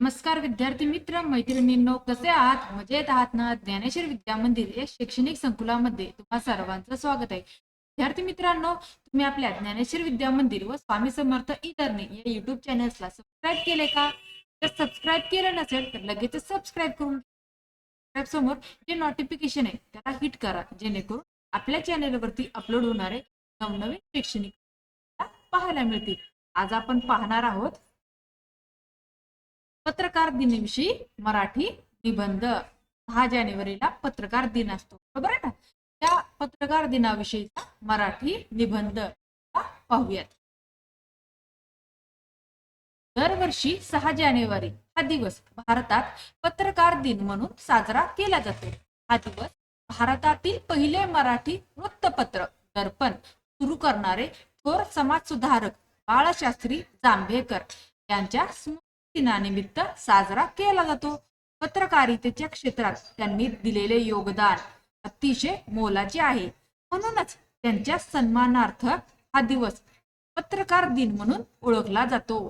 नमस्कार विद्यार्थी मित्र मैत्रिणींनो, कसे आहात? मजेत आहात ना? ज्ञानेश्वर विद्या मंदिर या शैक्षणिक संकुलामध्ये तुम्हा सर्वांचं स्वागत आहे. विद्यार्थी मित्रांनो, तुम्ही आपल्या ज्ञानेश्वर विद्या मंदिर व स्वामी समर्थ ई लर्निंग या युट्यूब चॅनल्सला सबस्क्राईब केले का? जर सबस्क्राईब केलं नसेल तर लगेच सबस्क्राईब करून समोर जे नोटिफिकेशन आहे त्याला हिट करा, जेणेकरून आपल्या चॅनलवरती अपलोड होणारे नवनवीन शैक्षणिक पाहायला मिळतील. आज आपण पाहणार आहोत पत्रकार दिनाविषयी मराठी निबंध. 6 जानेवारीला पत्रकार दिन असतो, बरोबर आहे ना? त्या पत्रकार दिनाविषयीचा मराठी निबंध पाहूयात. दरवर्षी 6 जानेवारी हा दिवस भारतात पत्रकार दिन म्हणून साजरा केला जातो. हा दिवस भारतातील पहिले मराठी वृत्तपत्र दर्पण सुरू करणारे थोर समाजसुधारक बाळशास्त्री जांभेकर यांच्या दिनानिमित्त साजरा केला जातो. पत्रकारितेच्या क्षेत्रात त्यांनी दिलेले योगदान अतिशय मोलाचे आहे, म्हणूनच त्यांच्या सन्मानार्थ हा दिवस पत्रकार दिन म्हणून ओळखला जातो.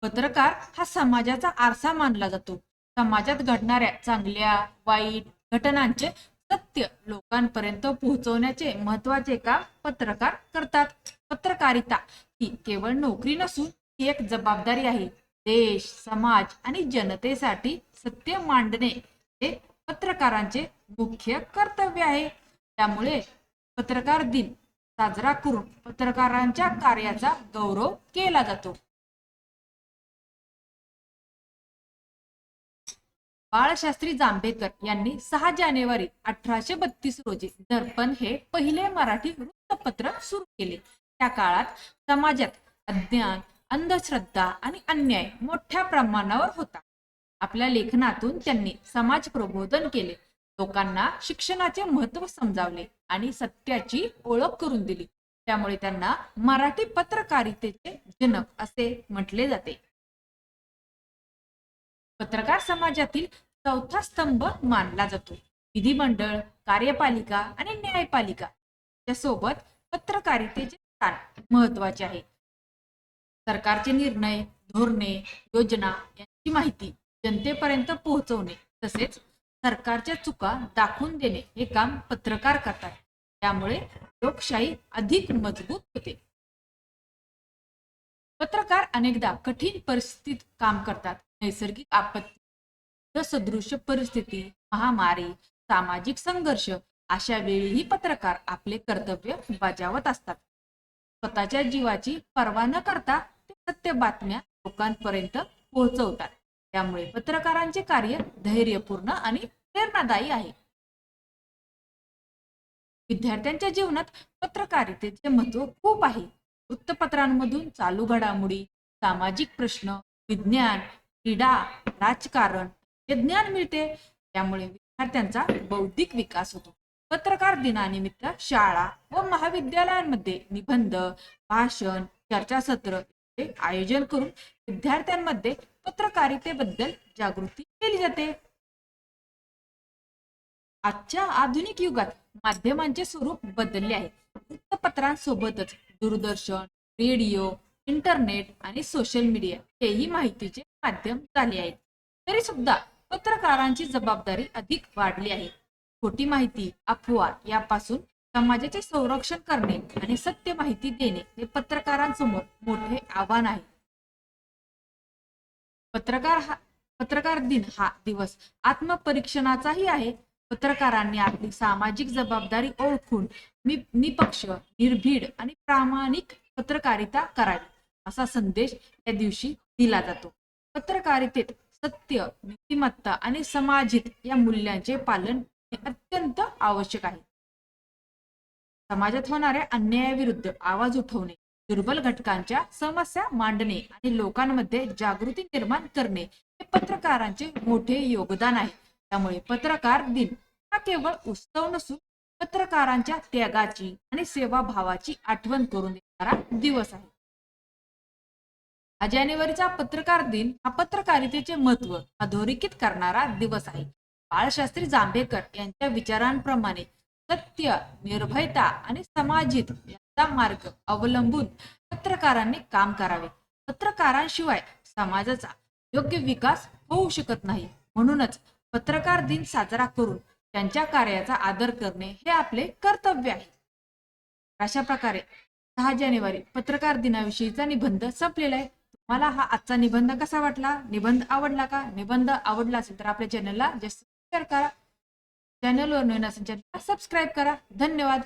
पत्रकार हा समाजाचा आरसा मानला जातो. समाजात घडणाऱ्या चांगल्या वाईट घटनांचे सत्य लोकांपर्यंत पोहोचवण्याचे महत्वाचे काम पत्रकार करतात. पत्रकारिता ही केवळ नोकरी नसून ही एक जबाबदारी आहे. देश, समाज आणि जनतेसाठी सत्य मांडणे हे पत्रकारांचे मुख्य कर्तव्य आहे. त्यामुळे पत्रकार दिन साजरा करून पत्रकारांच्या कार्याचा गौरव केला जातो. बाळशास्त्री जांभेकर यांनी 6 जानेवारी 1832 रोजी दर्पण हे पहिले मराठी वृत्तपत्र सुरू केले. त्या काळात समाजात अज्ञान, अंधश्रद्धा आणि अन्याय मोठ्या प्रमाणावर होता. आपल्या लेखनातून त्यांनी समाज प्रबोधन केले, लोकांना शिक्षणाचे महत्त्व समजावले आणि सत्याची ओळख करून दिली. त्यामुळे त्यांना मराठी पत्रकारितेचे जनक असे म्हटले जाते. पत्रकार समाजातील चौथा स्तंभ मानला जातो. विधिमंडळ, कार्यपालिका आणि न्यायपालिका त्यासोबत पत्रकारितेचे स्थान महत्वाचे आहे. सरकारचे निर्णय, धोरणे, योजना यांची माहिती जनतेपर्यंत पोहोचवणे तसेच सरकारच्या चुका दाखवून देणे हे काम पत्रकार करतात. त्यामुळे लोकशाही अधिक मजबूत होते. पत्रकार अनेकदा कठीण परिस्थितीत काम करतात. नैसर्गिक आपत्ती, सदृश परिस्थिती, महामारी, सामाजिक संघर्ष अशा वेळीही पत्रकार आपले कर्तव्य बजावत असतात. स्वतःच्या जीवाची पर्वा न करता ते सत्य बातम्या लोकांपर्यंत पोहोचवतात. त्यामुळे पत्रकारांचे कार्य धैर्यपूर्ण आणि प्रेरणादायी आहे. विद्यार्थ्यांच्या जीवनात पत्रकारितेचे महत्त्व खूप आहे. वृत्तपत्रांमधून चालू घडामोडी, सामाजिक प्रश्न, विज्ञान, क्रीडा, राजकारण हे ज्ञान मिळते. त्यामुळे विद्यार्थ्यांचा बौद्धिक विकास होतो. पत्रकार दिनानिमित्त शाळा व महाविद्यालयांमध्ये निबंध, भाषण, चर्चासत्र आयोजन करून विद्यार्थ्यांमध्ये पत्रकारितेबद्दल जागृती केली जाते. आजच्या आधुनिक युगात माध्यमांचे स्वरूप बदलले आहे. वृत्तपत्रांसोबतच दूरदर्शन, रेडिओ, इंटरनेट आणि सोशल मीडिया हेही माहितीचे माध्यम झाले आहेत. तरी सुद्धा पत्रकारांची जबाबदारी अधिक वाढली आहे. खोटी माहिती, अफवा यापासून समाजाचे संरक्षण करणे आणि सत्य माहिती देणे हे पत्रकारांसमोर मोठे आव्हान आहे. पत्रकार दिन हा दिवस आत्मपरीक्षणाचाही आहे. पत्रकारांनी आपली सामाजिक जबाबदारी ओळखून निपक्ष, निर्भीड आणि प्रामाणिक पत्रकारिता करावी असा संदेश या दिवशी दिला जातो. पत्रकारितेत सत्य, नीतिमत्ता आणि समाजहित या मूल्यांचे पालन हे अत्यंत आवश्यक आहे. समाजात होणाऱ्या अन्यायाविरुद्ध आवाज उठवणे, दुर्बल घटकांच्या समस्या मांडणे आणि लोकांमध्ये जागृती निर्माण करणे हे पत्रकारांचे मोठे योगदान आहे. त्यामुळे पत्रकार दिन हा केवळ उत्सव नसून पत्रकारांच्या त्यागाची आणि सेवाभावाची आठवण करून देणारा दिवस आहे. हा जानेवारीचा पत्रकार दिन हा पत्रकारितेचे महत्त्व अधोरेखित करणारा दिवस आहे. बाळशास्त्री जांभेकर यांच्या विचारांप्रमाणे सत्य, निर्भयता आणि समाजहित यांचा मार्ग अवलंबून पत्रकारांनी काम करावे. पत्रकारांशिवाय समाजाचा योग्य विकास होऊ शकत नाही. म्हणूनच पत्रकार दिन साजरा करून त्यांच्या कार्याचा आदर करणे हे आपले कर्तव्य आहे. अशा प्रकारे 6 जानेवारी पत्रकार दिनाविषयीचा निबंध संपलेला आहे. तुम्हाला हा आजचा निबंध कसा वाटला? निबंध आवडला का? निबंध आवडला असेल तर आपल्या चॅनलला जास्त शेअर करा. चॅनलवर नवीन असेल चॅनलला सबस्क्राईब करा. धन्यवाद.